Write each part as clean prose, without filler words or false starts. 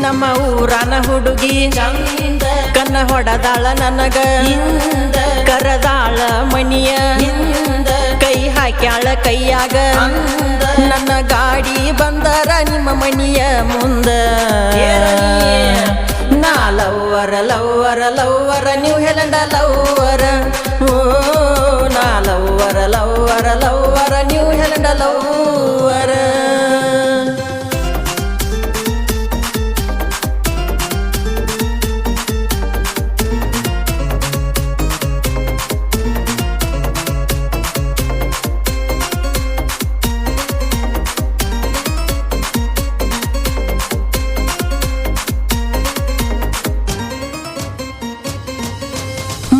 ನಮ್ಮ ಊರನ ಹುಡುಗಿ ಚಂದ ಕನ್ನ ಹೊಡದಾಳ ನನಗ ಇಂದ ಕರದಾಳ ಮನಿಯ ಇಂದ ಕೈ ಹಾಕ್ಯಾಳ ಕೈಯಾಗ ಅಂದ ನನ್ನ ಗಾಡಿ ಬಂದರ ನಿಮ್ಮ ಮನಿಯ ಮುಂದ ನಾ ಲವ್ವರ ಲವ್ವರ ಲವ್ವರ ನ್ಯೂ ಹೆಲೆಂಡ ಲವ್ವರ ಓ ನಾ ಲವ್ವರ ಲವ್ವರ ಲವ್ವರ ನ್ಯೂ ಹೆಲೆಂಡ ಲವ್ವರ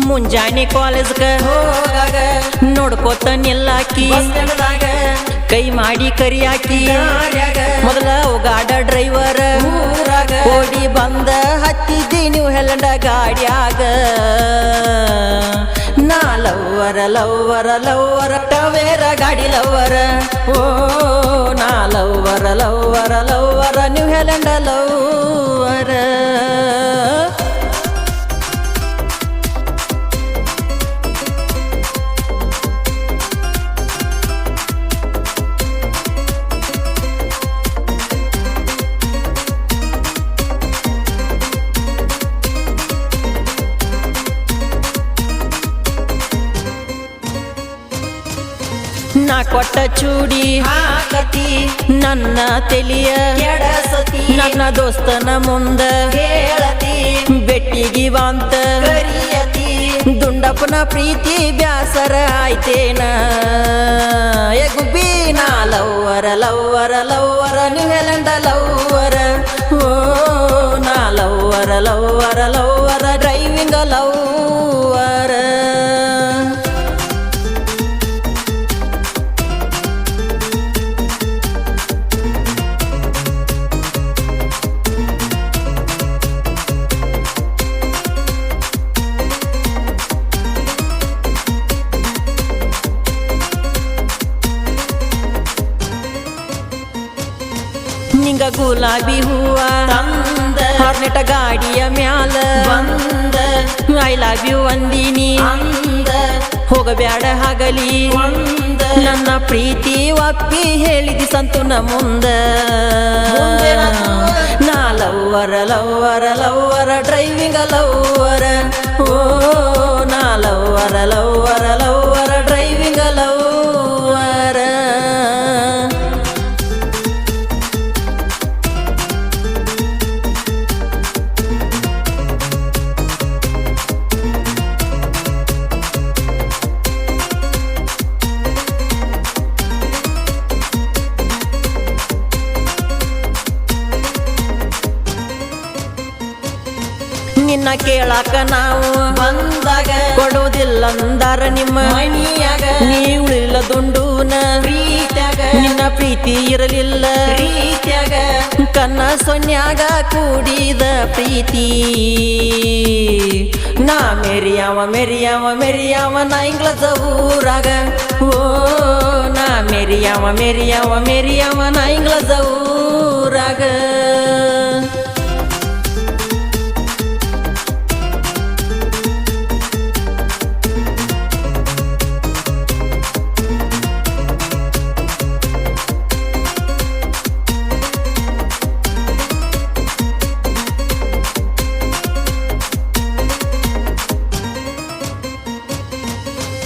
ಮುಂಜಾನೆ ಕಾಲೇಜ್ಗ ಹೋಗಾಗ ನೋಡ್ಕೋತ ನಿಲ್ಲಾಕಿ ಬಸ್ ಸ್ಟ್ಯಾಂಡ್ದಾಗ ಕೈ ಮಾಡಿ ಕರಿಯಾಕಿ ದಾರ್ಯಾಗ ಮೊದಲ ಓಗಾಡ ಡ್ರೈವರ್ ಊರಾಗ ಓಡಿ ಬಂದ ಹತ್ತಿದ್ದಿ ನೀವು ಹೆಲಂಡ ಗಾಡ್ಯಾಗ ನಾ ಲವ್ವರ ಲವ್ವರ ಲವ್ವರ ಟವೇರ ಗಾಡಿ ಲವ್ವರ ಓ ನಾ ಲವ್ವರ ಲವ್ವರ ಲವ್ವರ ನೀವು ಹೆಲಂಡ ಲವ್ವರ ನಾ ಕೊಟ್ಟ ಚೂಡಿ ಹಾಕತಿ ನನ್ನ ತೆಲಿಯ ಕೆಡಸತಿ ನನ್ನ ದೋಸ್ತನ ಮುಂದ ಹೇಳತಿ ಬೆಟ್ಟಿಗಿ ವಾಂತ ಕರಿಯತಿ ದುಂಡಪ್ಪನ ಪ್ರೀತಿ ಬ್ಯಾಸರ ಆಯ್ತೇನ ಗುಬ್ಬಿ ನಾ ಲವ್ವರ ಲವ್ವರ ಲವ್ವರ ನ್ಯೂ ಹೆಲೆಂಡ ಲವ್ವರ ಓ ನಾ ಲವ್ವರ ಲವ್ವರ ಲವ್ವರ ಡ್ರೈವಿಂಗ್ ಲವ್ವರ ನಿಂಗ ಗುಲಾಬಿ ಹೂವ ತಂದ ಹಾರ್ನೆಟ ಗಾಡಿಯ ಮ್ಯಾಲ ಬಂದ ಐ ಲವ್ ಯು ಅಂದಿನಿ ಅಂದ ಹೋಗಬ್ಯಾಡ ಹಗಲಿ ಒಂದ ನನ್ನ ಪ್ರೀತಿ ಒಪ್ಪಿ ಹೇಳಿದಿ ಸಂತುನ ಮುಂದ ನಾ ಲವ್ವರ ಲವ್ವರ ಲವ್ವರ ಡ್ರೈವಿಂಗ್ ಲವ್ವರ ಓ ನಾ ಲವ್ವರ ಲವ್ವರ ಲವ್ವರ ಡ್ರೈವಿಂಗ್ ಲವ್ವರ ನಿನ್ನ ಕೇಳಾಕ ನಾವು ಬಂದಾಗ ಕೊಡುವುದಿಲ್ಲಂದಾರ ನಿಮ್ಮ ಮನಿಯಾಗ ನೀ ಉಳಿಲ್ಲ ದುಂಡೂನ ಪ್ರೀತ್ಯಾಗ ನಿನ್ನ ಪ್ರೀತಿ ಇರಲಿಲ್ಲ ಪ್ರೀತ್ಯಾಗ ಕನ್ನ ಸೊನ್ಯಾಗ ಕೂಡಿದ ಪ್ರೀತಿ ನಾ ಮೆರಿಯಾವ ಮೆರಿಯಾವ ಮೆರಿಯಾವ ನಾ ಇಂಗ್ಲದ ಊರಾಗ ಓ ನಾ ಮೆರಿಯಾವ ಮೆರಿಯಾವ ಮೆರಿಯಾವ ನಾ ಇಂಗ್ಲದ ಊರಾಗ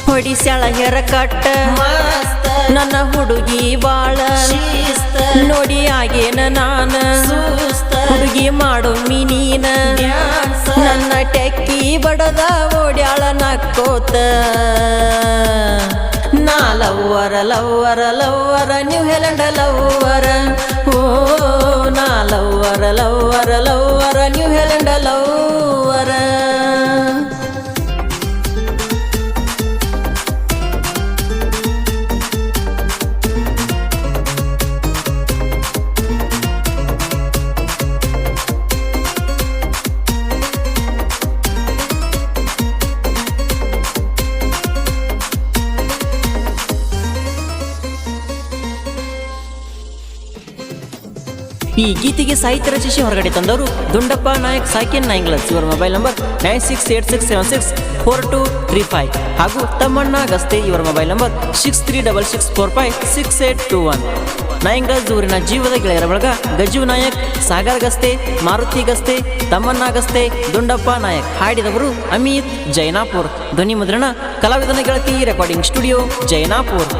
ಹೊಡಿಸ್ಯಾಳ ಹೆರ ಕಟ್ಟ ಮಸ್ತ ನನ್ನ ಹುಡುಗಿ ಬಾಳ ಶಿಸ್ತ ನೋಡಿ ಆಗೇನ ನಾನ ಸುಸ್ತ ಹುಡುಗಿ ಮಾಡೋ ನೀನ ಡ್ಯಾನ್ಸ ನನ್ನ ಟೆಕ್ಕಿ ಬಡದ ಓಡ್ಯಾಳ ನಕ್ಕೋತ ನಾ ಲವ್ವರ ಲವ್ವರ ಲವ್ವರ ನ್ಯೂ ಹೆಲೆಂಡ ಲವ್ವರ ಓ ನಾ ಲವ್ವರ ಲವ್ವರ ಲವ್ವರ ನ್ಯೂ ಹೆಲೆಂಡ ಲವ್ವರ ಈ ಗೀತೆಗೆ ಸಾಹಿತ್ಯ ರಚಿಸಿ ಹೊರಗಡೆ ತಂದವರು ದುಂಡಪ್ಪ ನಾಯಕ್ ಸಾಕಿನ್ ನಾಯಿಂಗ್ಲಸ್. ಇವರ ಮೊಬೈಲ್ ನಂಬರ್ 9686764235 ಹಾಗೂ ತಮ್ಮಣ್ಣ ಗಸ್ತೆ. ಇವರ ಮೊಬೈಲ್ ನಂಬರ್ 6366456821. ನಾಯಿಂಗ್ಲಸ್ ಊರಿನ ಜೀವದ ಗೆಳೆಯರ ಬಳಗ ಗಜು ನಾಯಕ್, ಸಾಗರ್ ಗಸ್ತೆ, ಮಾರುತಿ ಗಸ್ತೆ, ತಮ್ಮಣ್ಣ ಗಸ್ತೆ, ದುಂಡಪ್ಪ ನಾಯಕ್. ಹಾಡಿದವರು ಅಮಿತ್ ಜೈನಾಪುರ್. ಧ್ವನಿ ಮುದ್ರಣ ಕಲಾವಿದನ ಗೆಳತಿ ರೆಕಾರ್ಡಿಂಗ್ ಸ್ಟುಡಿಯೋ ಜೈನಾಪುರ್.